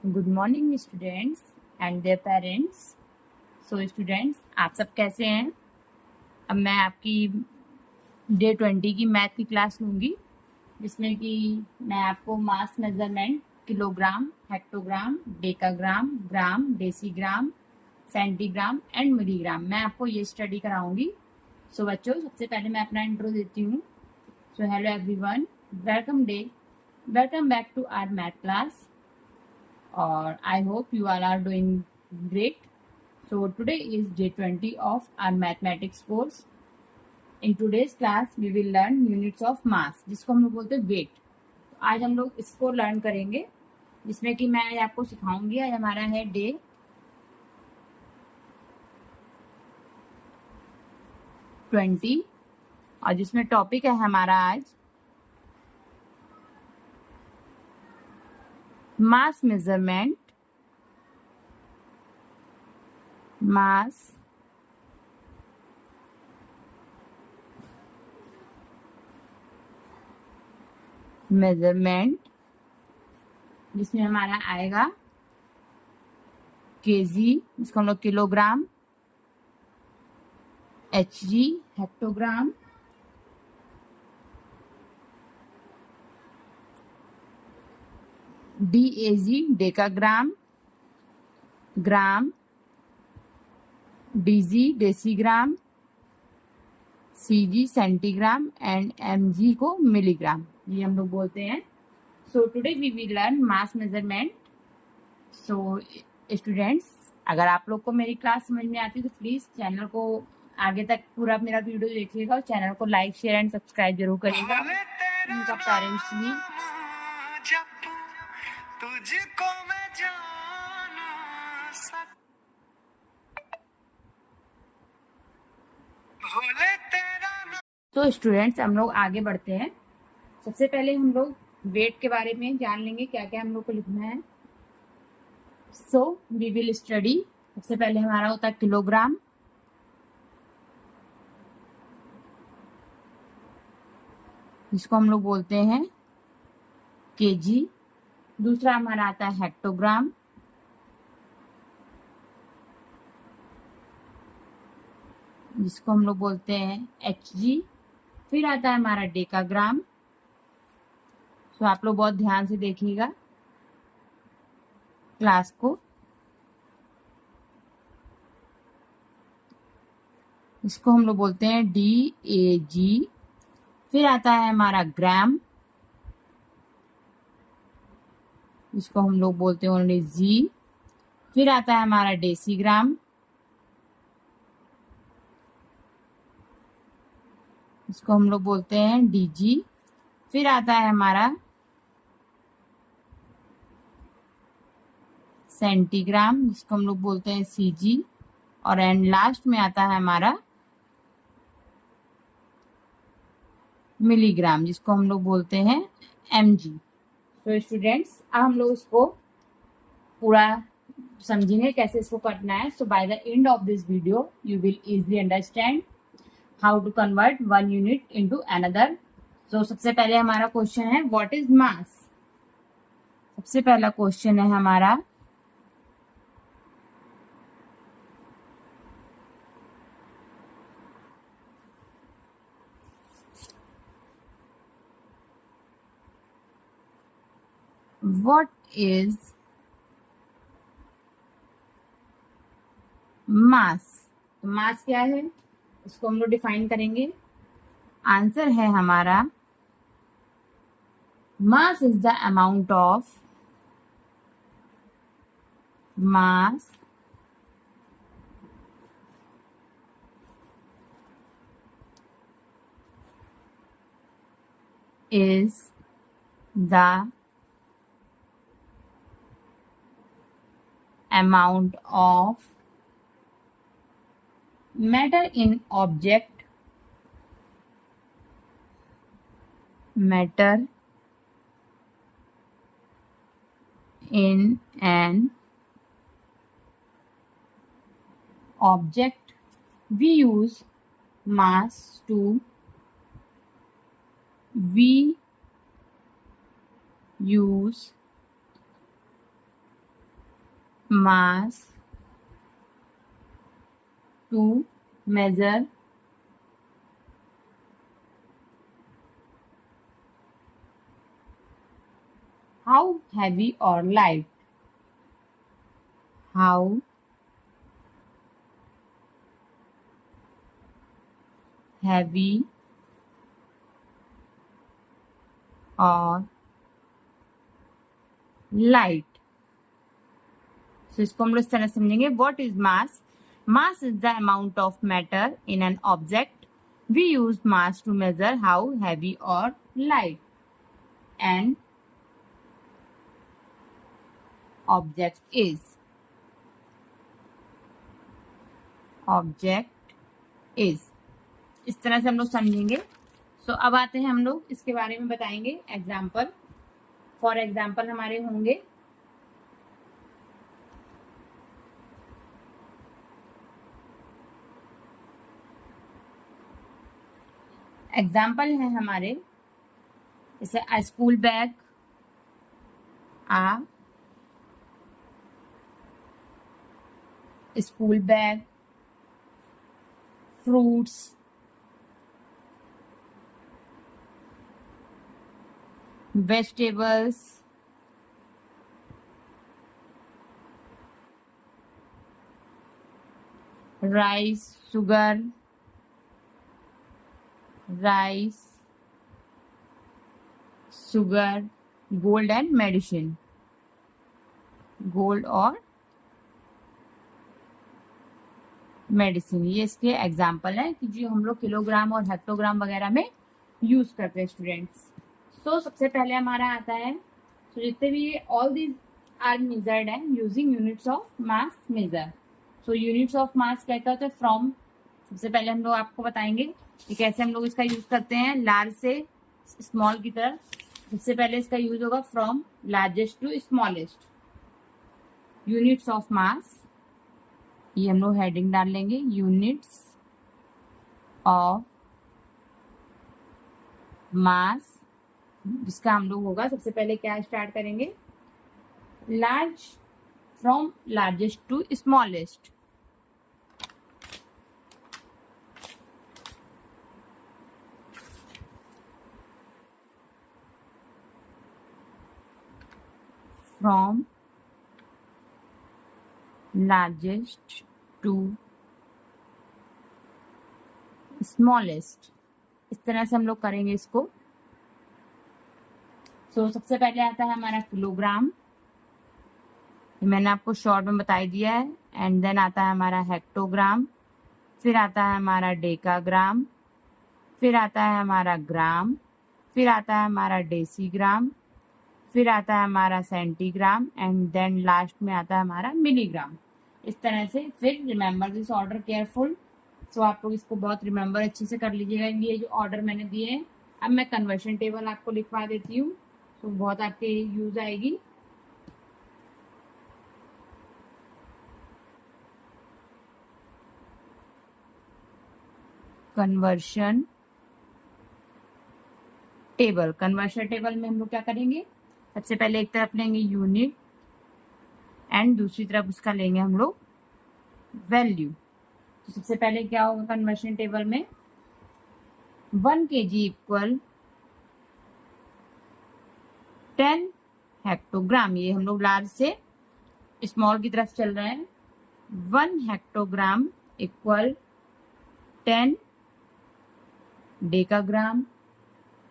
Good morning students and their parents. So students, आप सब कैसे हैं? अब मैं आपकी डे 20 की मैथ की क्लास लूँगी, जिसमें कि मैं आपको mass measurement, kilogram, hectogram, decagram, gram, decigram, centigram and milligram, मैं आपको ये स्टडी कराऊंगी। सो बच्चों, सबसे पहले मैं अपना इंट्रो देती हूँ। So hello everyone, welcome back to our math class, or I hope you all are doing great. So today is day 20 of our mathematics course. In today's class we will learn units of mass, जिसको हम लोग बोलते हैं wait. तो आज हम लोग इसको लर्न करेंगे, जिसमें कि मैं आपको सिखाऊंगी। आज हमारा है डे 20 और जिसमें टॉपिक है हमारा आज मास मेजरमेंट, जिसमें हमारा आएगा केजी, जिसको हम लोग kilogram, HG hectogram, DAG decagram, gram, DG decigram, CG centigram and MG को मिलीग्राम, ये हम लोग बोलते हैं। So today we will learn mass measurement. So students, अगर आप लोग को मेरी क्लास समझ में आती है तो प्लीज चैनल को आगे तक पूरा मेरा वीडियो देखिएगा और चैनल को लाइक, शेयर एंड सब्सक्राइब जरूर करिएगा। उनका पेरेंट्स भी तुझको मैं तो स्टूडेंट्स, हम लोग आगे बढ़ते हैं। सबसे पहले हम लोग वेट के बारे में जान लेंगे, क्या क्या हम लोग को लिखना है। So we will study. सबसे पहले हमारा होता है किलोग्राम, जिसको हम लोग बोलते हैं केजी। दूसरा हमारा आता है हेक्टोग्राम, जिसको हम लोग बोलते हैं एचजी। फिर आता है हमारा डेकाग्राम। तो आप लोग बहुत ध्यान से देखिएगा क्लास को। इसको हम लोग बोलते हैं DAG। फिर आता है हमारा ग्राम, जिसको हम लोग बोलते हैं ओनली जी। फिर आता है हमारा डेसीग्राम, इसको हम लोग बोलते हैं DG। फिर आता है हमारा सेंटीग्राम, जिसको हम लोग बोलते हैं CG। और एंड लास्ट में आता है हमारा मिलीग्राम, जिसको हम लोग बोलते हैं MG। तो स्टूडेंट्स, अब हम लोग इसको पूरा समझेंगे कैसे इसको करना है। So by the end of this video you will easily understand how to convert one unit into another. सो सबसे पहले हमारा क्वेश्चन है व्हाट इज मास। सबसे पहला क्वेश्चन है हमारा व्हाट इज मास। तो मास क्या है, इसको हम लोग डिफाइन करेंगे। आंसर है हमारा मास is the amount of mass is the amount of matter in object, matter in an object. We use mass to use mass to measure how heavy or light. How heavy और light. So इसको हम लोग इस तरह समझेंगे. What is mass? Mass is the amount of matter in an object. We use mass to measure how heavy और light an object is. Object is इस तरह से हम लोग समझेंगे. सो अब आते हैं हम लोग इसके बारे में बताएंगे एग्जाम्पल. फॉर एग्जाम्पल हमारे होंगे एग्जाम्पल है हमारे जैसे a school bag, a school bag, fruits, vegetables, rice, sugar, rice, sugar, gold and medicine. Gold और मेडिसिन, ये इसके एग्जाम्पल है कि जो हम लोग किलोग्राम और हेक्टोग्राम वगैरह में यूज करते हैं स्टूडेंट्स. सो सबसे पहले हमारा आता है जितने भी ऑल दीज आर मेजर्ड है using units of mass measure. So units of mass क्या होता है? फ्रॉम. सबसे पहले हम लोग आपको बताएंगे कि कैसे हम लोग इसका यूज करते हैं लार्ज से स्मॉल की तरफ. सबसे पहले इसका यूज होगा from largest to smallest. Units of mass, ये हम लोग हेडिंग डाल लेंगे. यूनिट्स ऑफ मास, जिसका हम लोग होगा सबसे पहले क्या स्टार्ट करेंगे? Large, from largest to smallest. From largest to smallest. इस तरह से हम लोग करेंगे इसको. सो सबसे पहले आता है हमारा किलोग्राम, ये मैंने आपको शॉर्ट में बता दिया है. एंड देन आता है हमारा हेक्टोग्राम, फिर आता है हमारा डेकाग्राम, फिर आता है हमारा ग्राम, फिर आता है हमारा डेसीग्राम, फिर आता है हमारा सेंटीग्राम एंड देन लास्ट में आता है हमारा मिलीग्राम. इस तरह से. फिर रिमेंबर दिस ऑर्डर केयरफुल. सो आप लोग इसको बहुत रिमेंबर अच्छे से कर लीजिएगा. ये जो ऑर्डर मैंने दिए हैं, अब मैं कन्वर्शन टेबल आपको लिखवा देती हूँ, तो बहुत आपके यूज आएगी. Conversion table. कन्वर्शन टेबल में हम लोग क्या करेंगे? सबसे पहले एक तरफ लेंगे यूनिट एंड दूसरी तरफ उसका लेंगे हम लोग वैल्यू. तो सबसे पहले क्या होगा कन्वर्शन टेबल में? 1 kg इक्वल 10 हेक्टोग्राम. ये हम लोग लार्ज से स्मॉल की तरफ चल रहे हैं. 1 हेक्टोग्राम इक्वल 10 डेकाग्राम.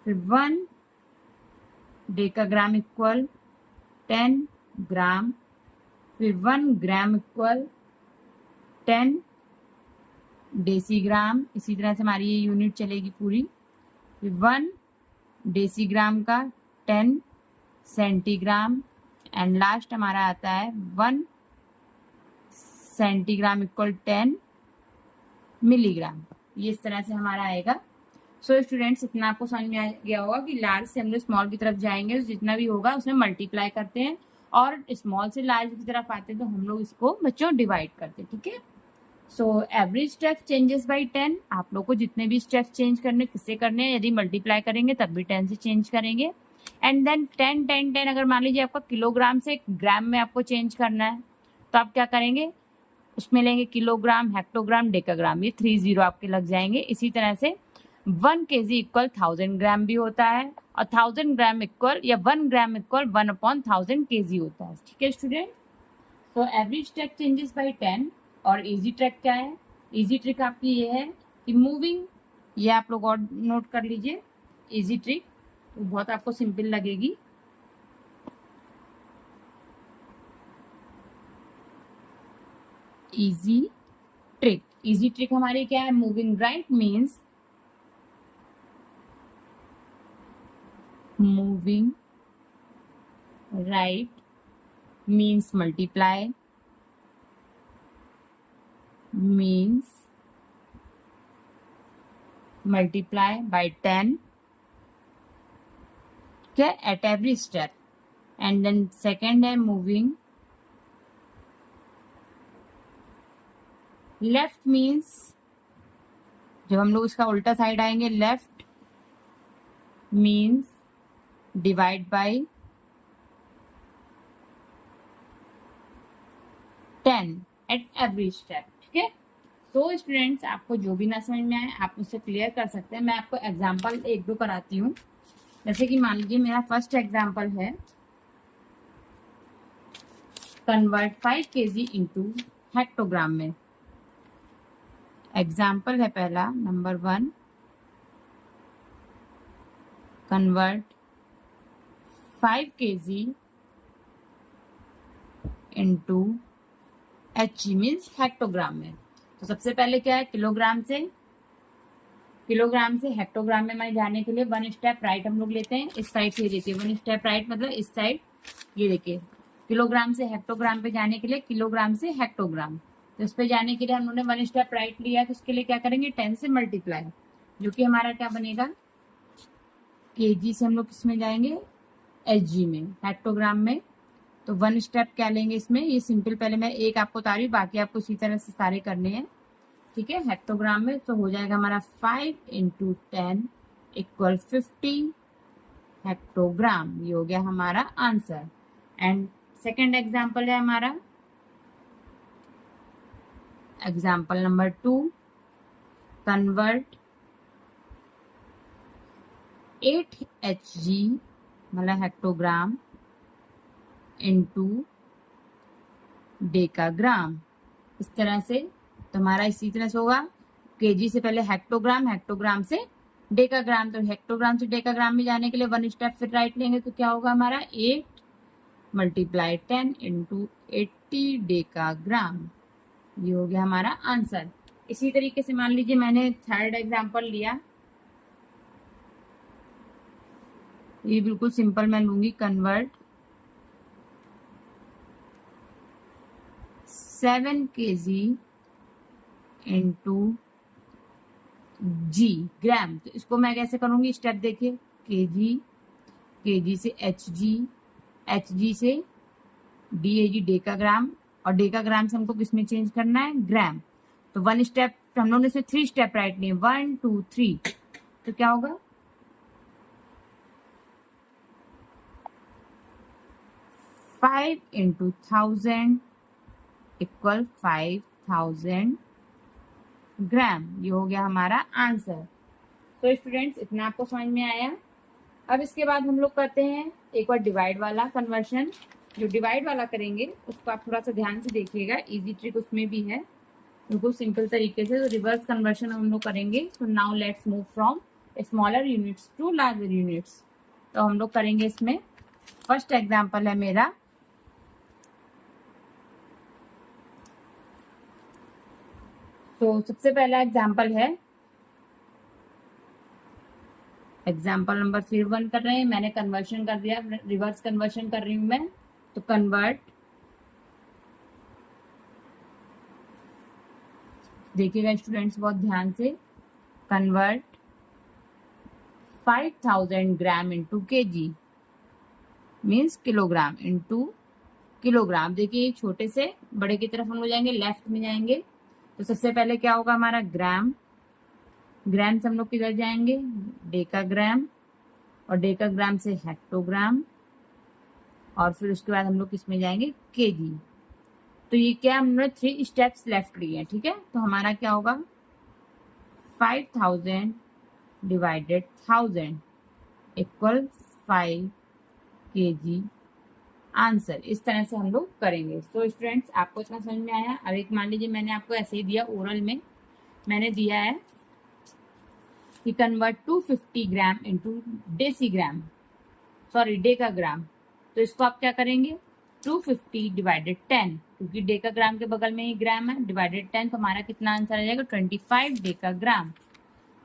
फिर 1 डेकाग्राम इक्वल 10 ग्राम. फिर 1 ग्राम इक्वल 10 डेसीग्राम. इसी तरह से हमारी ये यूनिट चलेगी पूरी. फिर 1 डेसीग्राम का 10 सेंटीग्राम एंड लास्ट हमारा आता है 1 सेंटीग्राम इक्वल 10 मिलीग्राम. ये इस तरह से हमारा आएगा. सो स्टूडेंट्स, इतना आपको समझ में आ गया होगा कि लार्ज से हम लोग स्मॉल की तरफ जाएंगे तो जितना भी होगा उसमें मल्टीप्लाई करते हैं, और स्मॉल से लार्ज की तरफ आते हैं तो हम लोग इसको बच्चों डिवाइड करते हैं. ठीक है. So average step changes by 10. आप लोग को जितने भी स्टेप्स चेंज करने किससे करने हैं, यदि मल्टीप्लाई करेंगे तब भी 10 से चेंज करेंगे. एंड देन 10 10 10, अगर मान लीजिए आपका किलोग्राम से ग्राम में आपको चेंज करना है तो आप क्या करेंगे, उसमें लेंगे किलोग्राम, हेक्टोग्राम, डेकाग्राम, ये 3 जीरो आपके लग जाएंगे। इसी तरह से 1 kg इक्वल 1000 ग्राम भी होता है, और 1000 ग्राम इक्वल या 1 ग्राम इक्वल 1/1000 kg होता है। ठीक है स्टूडेंट। तो एवरेज ट्रैक चेंजेस बाई 10। और इजी ट्रैक क्या है? इजी ट्रिक आपकी ये है कि मूविंग, ये आप लोग और नोट कर लीजिए, इजी ट्रिक तो बहुत आपको सिंपल लगेगी। इजी ट्रिक, इजी ट्रिक हमारी क्या है? Moving right means moving right means multiply by 10, okay, at every step. And then second है moving left means, जब हम लोग इसका उल्टा साइड आएंगे, left means divide by 10 at every step। ठीक है। तो स्टूडेंट्स आपको जो भी ना समझ में आए आप मुझसे क्लियर कर सकते हैं। मैं आपको एग्जांपल एक दो कराती हूँ। जैसे कि मान लीजिए मेरा फर्स्ट एग्जांपल है, कन्वर्ट 5 kg इंटू हेक्टोग्राम में। एग्जाम्पल है पहला, number 1, convert 5 kg into HG means hectogram में। तो सबसे पहले क्या है, किलोग्राम से हेक्टोग्राम में मैं जाने के लिए 1 स्टेप राइट हम लोग लेते हैं। इस साइड से देखिए 1 स्टेप राइट मतलब इस साइड, ये देखिए किलोग्राम से हेक्टोग्राम पे जाने के लिए, किलोग्राम से हेक्टोग्राम, तो इस पे जाने के लिए हम लोगों ने 1 स्टेप राइट लिया, तो उसके लिए क्या करेंगे, 10 से मल्टीप्लाई, जो कि हमारा क्या बनेगा, केजी से हम लोग किसमें जाएंगे, HG में, हेक्टोग्राम में। तो 1 स्टेप क्या लेंगे इसमें, ये सिंपल, पहले मैं एक आपको बता रही हूँ, बाकी आपको इसी तरह से सारे करने हैं। ठीक है, हेक्टोग्राम में तो हो जाएगा हमारा 5 × 10 = 50 हेक्टोग्राम। ये हो गया हमारा आंसर। एंड सेकेंड एग्जाम्पल है हमारा एग्जाम्पल नंबर 2, कन्वर्ट 8 HG मतलब हेक्टोग्राम इंटू डेकाग्राम। इस तरह से तो हमारा इसी तरह से होगा, केजी से पहले हेक्टोग्राम, हेक्टोग्राम से डेकाग्राम, तो हेक्टोग्राम से डेकाग्राम में जाने के लिए 1 स्टेप फिर राइट लेंगे, तो क्या होगा हमारा 8 × 10 × 80 डेकाग्राम। ये हो गया हमारा आंसर। इसी तरीके से मान लीजिए मैंने थर्ड एग्जांपल लिया, ये बिल्कुल सिंपल मैं लूंगी, कन्वर्ट 7 kg इंटू G ग्राम। तो इसको मैं कैसे करूंगी, स्टेप देखिए, केजी से HG से DAG डेकाग्राम, और डेकाग्राम से हमको किसमें चेंज करना है, ग्राम। तो 1 स्टेप, तो हम लोगों ने इसमें 3 स्टेप राइट लिए, 1 2 3, तो क्या होगा 5 × 1000 = 5000 ग्राम। ये हो गया हमारा आंसर। तो स्टूडेंट्स इतना आपको समझ में आया। अब इसके बाद हम लोग करते हैं एक बार डिवाइड वाला कन्वर्शन। जो डिवाइड वाला करेंगे उसको आप थोड़ा सा ध्यान से देखिएगा, इजी ट्रिक उसमें भी है बिल्कुल सिंपल तरीके से। तो रिवर्स कन्वर्शन हम लोग करेंगे। So now let's move from smaller units to larger units. तो हम लोग करेंगे इसमें, फर्स्ट एग्जाम्पल है मेरा, तो सबसे पहला एग्जाम्पल है, एग्जाम्पल नंबर फिर 1 कर रहे हैं, मैंने कन्वर्शन कर दिया, रिवर्स कन्वर्शन कर रही हूं मैं। तो कन्वर्ट, देखिएगा स्टूडेंट्स बहुत ध्यान से, convert 5000 gram into KG means kilogram into kilogram. देखिए छोटे से बड़े की तरफ हम लोग जाएंगे, लेफ्ट में जाएंगे। तो सबसे पहले क्या होगा हमारा ग्राम, ग्राम से हम लोग किधर जाएंगे, डेकाग्राम, और डेकाग्राम से हेक्टोग्राम, और फिर उसके बाद हम लोग किसमें जाएंगे, केजी। तो ये क्या, हमने 3 स्टेप्स लेफ्ट लिए हैं, ठीक है। तो हमारा क्या होगा, 5000 डिवाइडेड 1000 इक्वल 5 kg आंसर। इस तरह से हम लोग करेंगे। तो स्टूडेंट्स, आपको इतना समझ में आया। अब एक मान लीजिए मैंने आपको ऐसे ही दिया, ओरल में मैंने दिया है कि convert 250 gram into decigram, sorry decagram. तो इसको आप क्या करेंगे, 250 डिवाइडेड 10, क्योंकि डेकाग्राम के बगल में ही ग्राम है, डिवाइडेड 10, तो हमारा कितना आंसर आ जाएगा, 25 डेकाग्राम।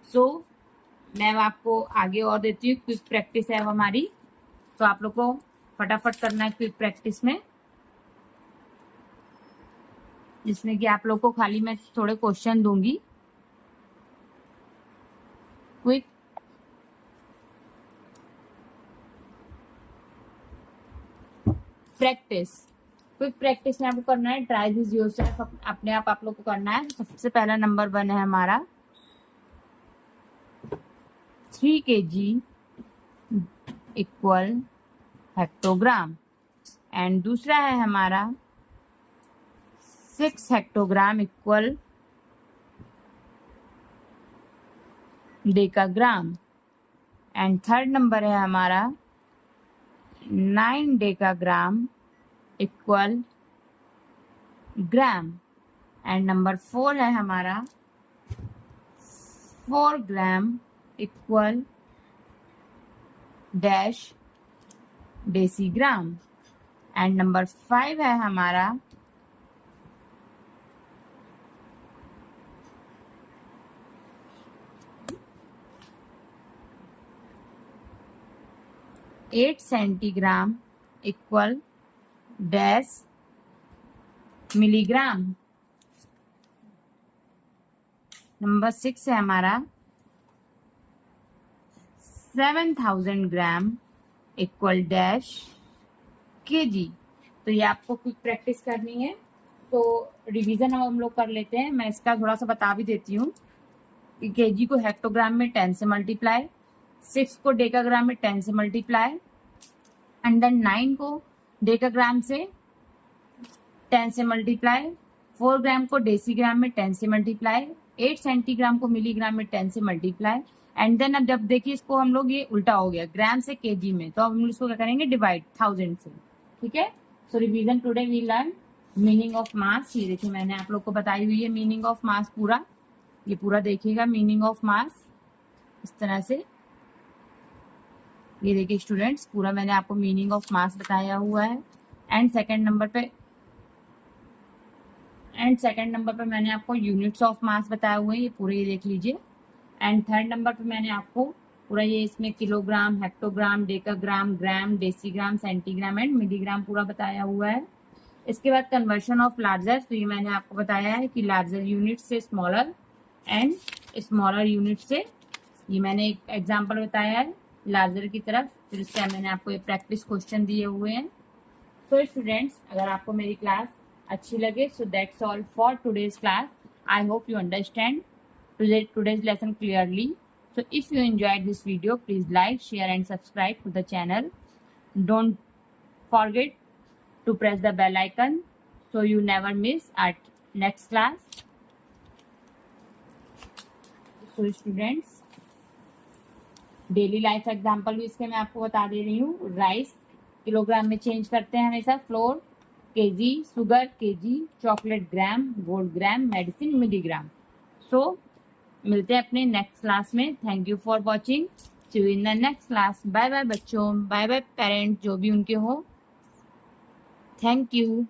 सो मैं आपको आगे और देती हूँ, क्विक प्रैक्टिस है वो हमारी, तो आप लोग को फटाफट करना है क्विक प्रैक्टिस में, जिसमें कि आप लोग को खाली मैं थोड़े क्वेश्चन दूंगी। क्विक प्रैक्टिस, क्विक प्रैक्टिस में आपको करना है ट्राई दिस योरसेल्फ, अपने आप लोग को करना है। सबसे पहला नंबर 1 है हमारा 3 kg इक्वल हेक्टोग्राम, एंड दूसरा है हमारा 6 hectogram equal decagram, and third number है हमारा 9 decagram equal gram, and number 4 है हमारा 4 ग्राम equal dash decigram, and number 5 है हमारा 8 centigram equal dash milligram, number 6 है हमारा 7000 ग्राम इक्वल डैश केजी। तो ये आपको क्विक प्रैक्टिस करनी है। तो रिवीजन अब हम लोग कर लेते हैं। मैं इसका थोड़ा सा बता भी देती हूँ कि केजी को हेक्टोग्राम में 10 से मल्टीप्लाई, 6 को डेकाग्राम में 10 से मल्टीप्लाई, एंड देन 9 को डेकाग्राम से 10 से मल्टीप्लाई, 4 ग्राम को डेसीग्राम में 10 से मल्टीप्लाई, 8 सेंटीग्राम को मिलीग्राम में 10 से मल्टीप्लाई, एंड देन अब जब देखिए इसको हम लोग, ये उल्टा हो गया ग्राम से केजी में, तो अब हम इसको क्या करेंगे, डिवाइड 1000 से, ठीक है। So revision today we learn meaning of mass. ये देखिए मैंने आप लोग को बताई हुई है मीनिंग ऑफ मास पूरा, ये पूरा देखिएगा मीनिंग ऑफ मास इस तरह से। ये देखिए स्टूडेंट्स, पूरा मैंने आपको मीनिंग ऑफ मास बताया हुआ है। एंड सेकंड नंबर पे मैंने आपको यूनिट्स ऑफ मास बताया हुआ है, ये पूरे ये देख लीजिए। एंड थर्ड नंबर पे मैंने आपको पूरा ये इसमें kilogram, hectogram, decagram, gram, decigram, centigram and milligram पूरा बताया हुआ है। इसके बाद कन्वर्शन ऑफ लार्जर, तो ये मैंने आपको बताया है कि लार्जर यूनिट से स्मॉलर एंड स्मॉलर यूनिट से, ये मैंने एक एग्जांपल बताया है लार्जर की तरफ। फिर इसका मैंने आपको ये प्रैक्टिस क्वेश्चन दिए हुए हैं। सो स्टूडेंट्स, अगर आपको मेरी क्लास अच्छी लगे, so that's all for today's class. I hope you understand today's lesson clearly. So if you enjoyed this video, please like, share and subscribe to the channel. Don't forget to press the bell icon so you never miss our next class. So students, daily life example भी इसके मैं आपको बता दे रही हूँ। Rice kilogram में change करते हैं हमेशा, flour KG, sugar KG, chocolate gram, gold gram, medicine milligram. So मिलते हैं अपने नेक्स्ट क्लास में। Thank you for watching, see you in the next class. Bye bye बच्चों, बाय बाय पेरेंट्स जो भी उनके हो। Thank you.